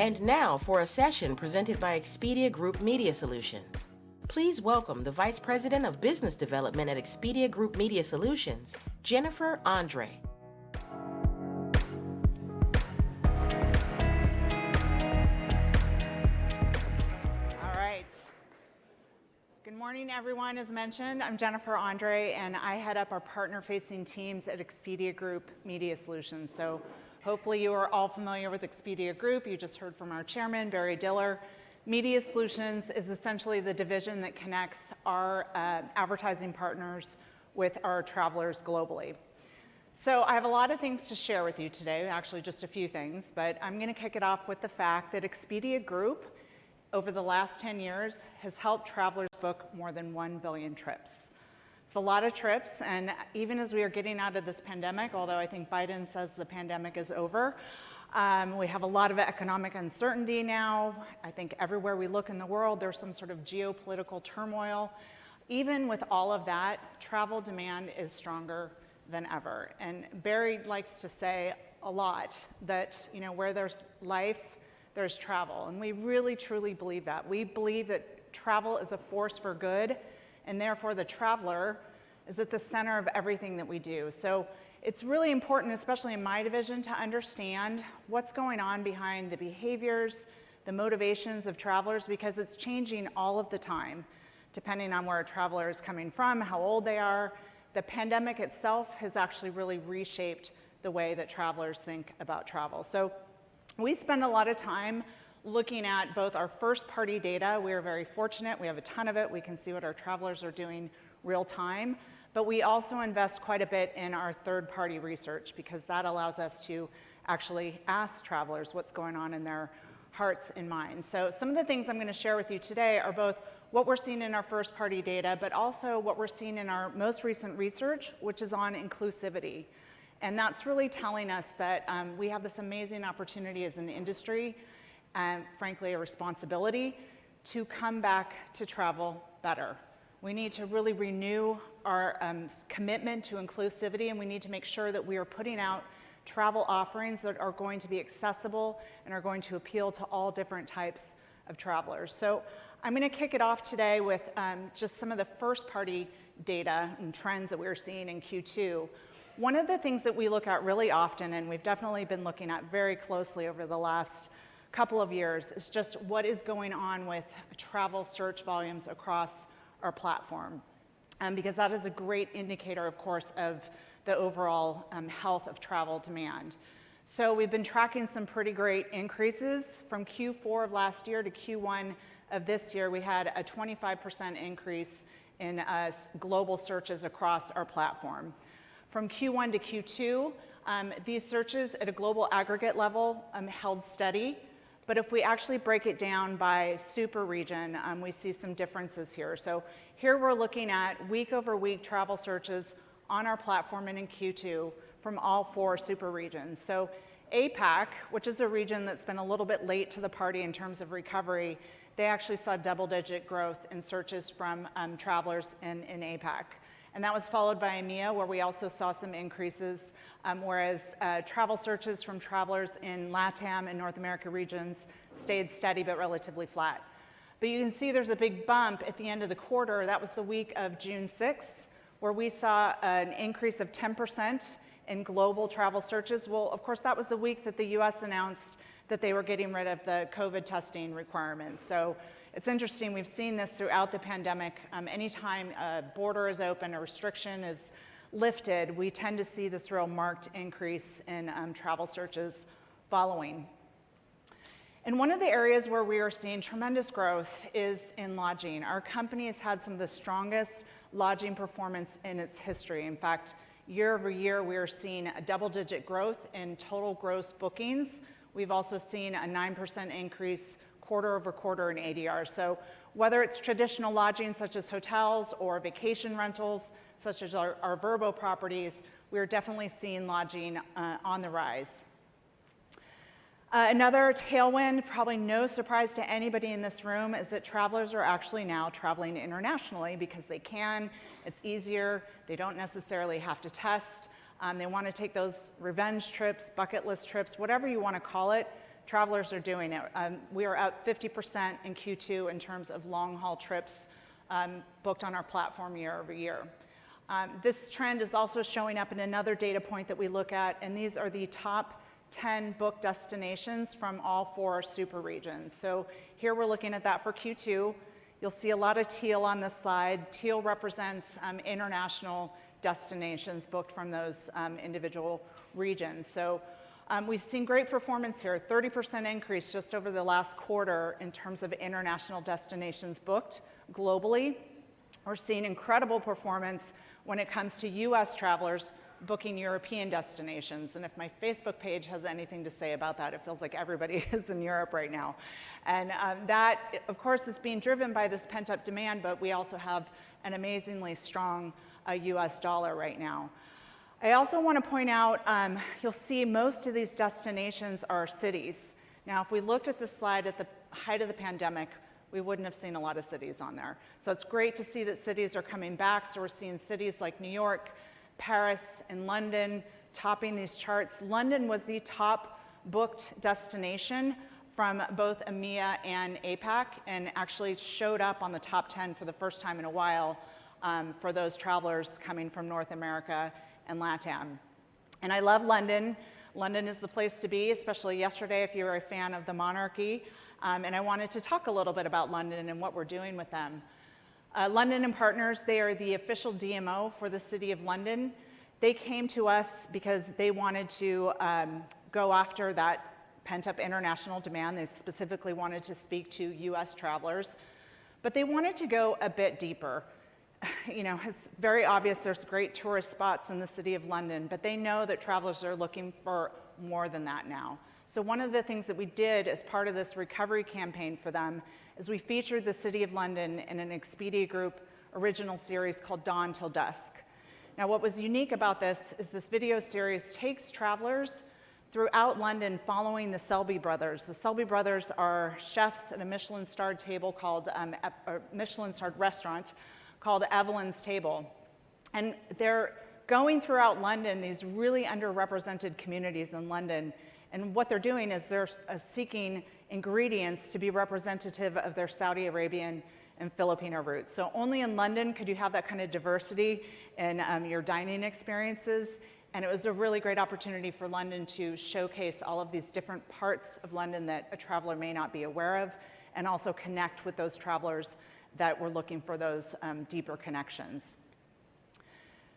And now for a session presented by Expedia Group Media Solutions. Please welcome the Vice President of Business Development at Expedia Group Media Solutions, Jennifer Andre. All right. Good morning, everyone. As mentioned, I'm Jennifer Andre, and I head up our partner-facing teams at Expedia Group Media Solutions. So hopefully you are all familiar with Expedia Group. You just heard from our chairman, Barry Diller. Media Solutions is essentially the division that connects our advertising partners with our travelers globally. So I have a lot of things to share with you today, actually just a few things, but I'm going to kick it off with the fact that Expedia Group, over the last 10 years, has helped travelers book more than 1 billion trips. It's a lot of trips, and even as we are getting out of this pandemic, although I think Biden says the pandemic is over, we have a lot of economic uncertainty now. I think everywhere we look in the world, there's some sort of geopolitical turmoil. Even with all of that, travel demand is stronger than ever. And Barry likes to say a lot that, where there's life, there's travel. And we really, truly believe that. We believe that travel is a force for good, and therefore the traveler is at the center of everything that we do. So it's really important, especially in my division, to understand what's going on behind the behaviors, the motivations of travelers, because it's changing all of the time, depending on where a traveler is coming from, how old they are. The pandemic itself has actually really reshaped the way that travelers think about travel. So we spend a lot of time looking at both our first-party data. We are very fortunate. We have a ton of it. We can see what our travelers are doing real time. But we also invest quite a bit in our third-party research because that allows us to actually ask travelers what's going on in their hearts and minds. So some of the things I'm going to share with you today are both what we're seeing in our first-party data, but also what we're seeing in our most recent research, which is on inclusivity. And that's really telling us that we have this amazing opportunity as an industry, and frankly, a responsibility to come back to travel better. We need to really renew our commitment to inclusivity, and we need to make sure that we are putting out travel offerings that are going to be accessible and are going to appeal to all different types of travelers. So I'm going to kick it off today with just some of the first-party data and trends that we're seeing in Q2. One of the things that we look at really often, and we've definitely been looking at very closely over the last couple of years, is just what is going on with travel search volumes across our platform. Because that is a great indicator, of course, of the overall health of travel demand. So we've been tracking some pretty great increases. From Q4 of last year to Q1 of this year, we had a 25% increase in global searches across our platform. From Q1 to Q2, these searches at a global aggregate level held steady. But if we actually break it down by super region, we see some differences here. So here we're looking at week-over-week travel searches on our platform and in Q2 from all 4 super regions. So APAC, which is a region that's been a little bit late to the party in terms of recovery, they actually saw double-digit growth in searches from travelers in APAC. And that was followed by EMEA, where we also saw some increases, whereas travel searches from travelers in LATAM and North America regions stayed steady but relatively flat. But you can see there's a big bump at the end of the quarter. That was the week of June 6th, where we saw an increase of 10% in global travel searches. Well, of course, that was the week that the US announced that they were getting rid of the COVID testing requirements. So it's interesting, we've seen this throughout the pandemic. Anytime a border is open, a restriction is lifted, we tend to see this real marked increase in travel searches following. And one of the areas where we are seeing tremendous growth is in lodging. Our company has had some of the strongest lodging performance in its history. In fact, year over year, we are seeing a double-digit growth in total gross bookings. We've also seen a 9% increase quarter over quarter in ADR. So whether it's traditional lodging such as hotels or vacation rentals such as our Vrbo properties, we're definitely seeing lodging on the rise. Another tailwind, probably no surprise to anybody in this room, is that travelers are actually now traveling internationally because they can, it's easier, they don't necessarily have to test. They want to take those revenge trips, bucket list trips, whatever you want to call it. travelers are doing it. We are up 50% in Q2 in terms of long-haul trips booked on our platform year over year. This trend is also showing up in another data point that we look at, and these are the top 10 booked destinations from all 4 super regions. So here we're looking at that for Q2. You'll see a lot of teal on this slide. Teal represents international destinations booked from those individual regions. So we've seen great performance here, 30% increase just over the last quarter in terms of international destinations booked globally. We're seeing incredible performance when it comes to US travelers booking European destinations. And if my Facebook page has anything to say about that, it feels like everybody is in Europe right now. And that, of course, is being driven by this pent-up demand, but we also have an amazingly strong US dollar right now. I also want to point out, you'll see most of these destinations are cities. Now, if we looked at this slide at the height of the pandemic, we wouldn't have seen a lot of cities on there. So it's great to see that cities are coming back. So we're seeing cities like New York, Paris, and London topping these charts. London was the top booked destination from both EMEA and APAC, and actually showed up on the top 10 for the first time in a while for those travelers coming from North America and LATAM. And I love London. London is the place to be, especially yesterday if you're a fan of the monarchy. And I wanted to talk a little bit about London and what we're doing with them. London and Partners, they are the official DMO for the City of London. They came to us because they wanted to go after that pent-up international demand. They specifically wanted to speak to US travelers, but they wanted to go a bit deeper. You know, it's very obvious there's great tourist spots in the City of London, but they know that travelers are looking for more than that now. So one of the things that we did as part of this recovery campaign for them is we featured the City of London in an Expedia Group original series called Dawn Till Dusk. Now, what was unique about this is this video series takes travelers throughout London following the Selby brothers. The Selby brothers are chefs at a Michelin-starred table called, a Michelin-starred restaurant called Evelyn's Table. And they're going throughout London, these really underrepresented communities in London. And what they're doing is they're seeking ingredients to be representative of their Saudi Arabian and Filipino roots. So only in London could you have that kind of diversity in your dining experiences. And it was a really great opportunity for London to showcase all of these different parts of London that a traveler may not be aware of, and also connect with those travelers that were looking for those deeper connections.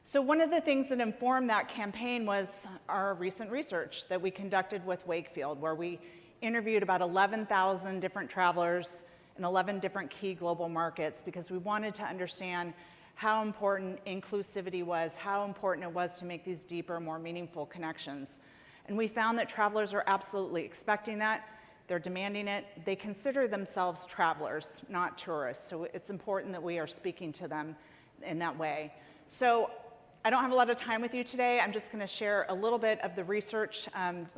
So one of the things that informed that campaign was our recent research that we conducted with Wakefield, where we interviewed about 11,000 different travelers in 11 different key global markets, because we wanted to understand how important inclusivity was, how important it was to make these deeper, more meaningful connections. And we found that travelers are absolutely expecting that. They're demanding it. They consider themselves travelers, not tourists. So it's important that we are speaking to them in that way. So I don't have a lot of time with you today. I'm just going to share a little bit of the research,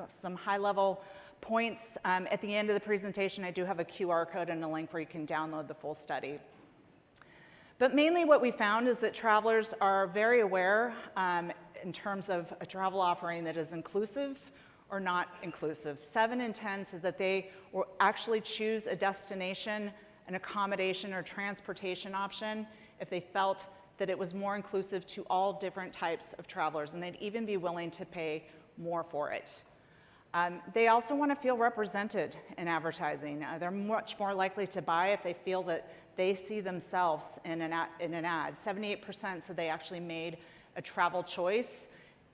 some high-level points. At the end of the presentation, I do have a QR code and a link where you can download the full study. But mainly what we found is that travelers are very aware in terms of a travel offering that is inclusive or not inclusive. 7 in 10 said that they will actually choose a destination, an accommodation, or transportation option if they felt that it was more inclusive to all different types of travelers, and they'd even be willing to pay more for it. They also want to feel represented in advertising. They're much more likely to buy if they feel that they see themselves in an ad. 78% said they actually made a travel choice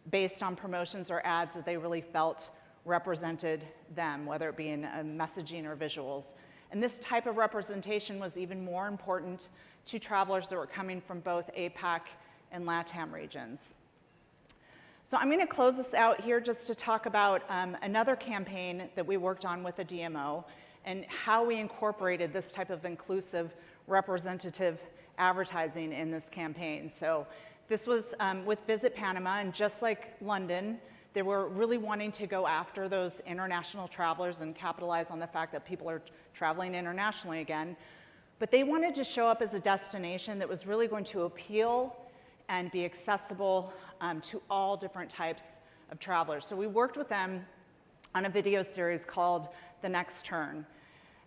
based on promotions or ads that they really felt represented them, whether it be in messaging or visuals. And this type of representation was even more important to travelers that were coming from both APAC and LATAM regions. So I'm going to close this out here just to talk about another campaign that we worked on with the DMO and how we incorporated this type of inclusive, representative advertising in this campaign. So this was with Visit Panama, and just like London, they were really wanting to go after those international travelers and capitalize on the fact that people are traveling internationally again. But they wanted to show up as a destination that was really going to appeal and be accessible to all different types of travelers. So we worked with them on a video series called The Next Turn.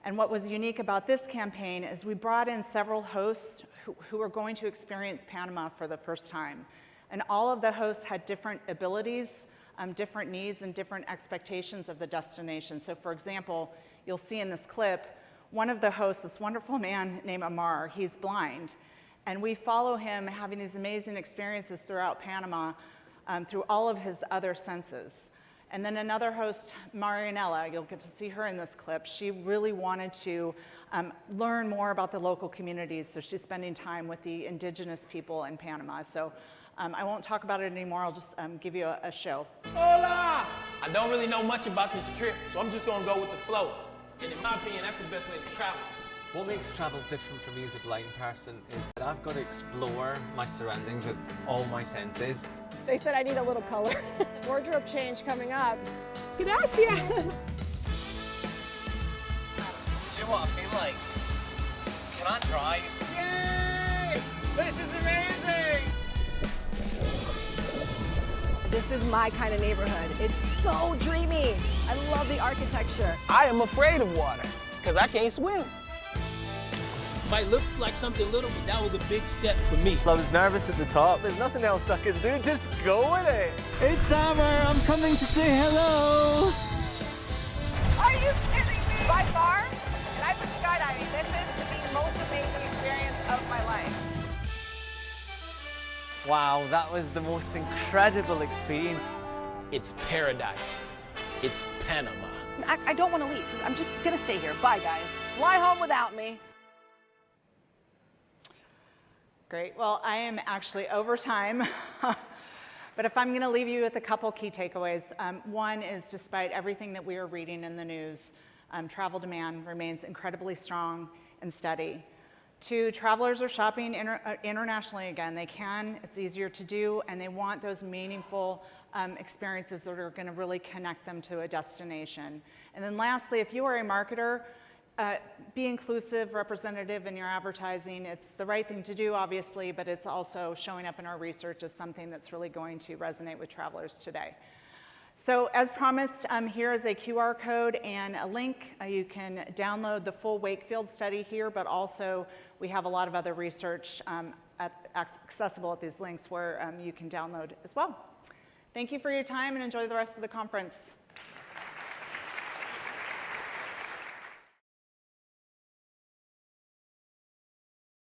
And what was unique about this campaign is we brought in several hosts who were going to experience Panama for the first time. And all of the hosts had different abilities, different needs, and different expectations of the destination. So for example, you'll see in this clip, one of the hosts, this wonderful man named Amar, he's blind. And we follow him having these amazing experiences throughout Panama through all of his other senses. And then another host, Marianella, you'll get to see her in this clip. She really wanted to learn more about the local communities, so she's spending time with the indigenous people in Panama. So I won't talk about it anymore, I'll just give you a show. Hola! I don't really know much about this trip, so I'm just gonna go with the flow. And in my opinion, that's the best way to travel. What makes travel different for me as a blind person is that I've got to explore my surroundings with all my senses. They said I need a little color. Wardrobe change coming up. Gracias. Do you know what I feel like? Can I drive? Yay! This is amazing! This is my kind of neighborhood. It's so dreamy. I love the architecture. I am afraid of water, because I can't swim. Might look like something little, but that was a big step for me. I was nervous at the top. There's nothing else I can do. Just go with it. It's summer. I'm coming to say hello. Are you kidding me? By far, and I've been skydiving, this is the most amazing experience of my life. Wow, that was the most incredible experience. It's paradise. It's Panama. I don't want to leave. I'm just going to stay here. Bye, guys. Fly home without me. Great, well, I am actually over time, but if I'm gonna leave you with a couple key takeaways, one is despite everything that we are reading in the news, travel demand remains incredibly strong and steady. Two, travelers are shopping internationally again. They can, it's easier to do, and they want those meaningful experiences that are gonna really connect them to a destination. And then lastly, if you are a marketer, be inclusive, representative in your advertising. It's the right thing to do, obviously, but it's also showing up in our research as something that's really going to resonate with travelers today. So as promised, here is a QR code and a link. You can download the full Wakefield study here, but also we have a lot of other research accessible at these links where you can download as well. Thank you for your time and enjoy the rest of the conference.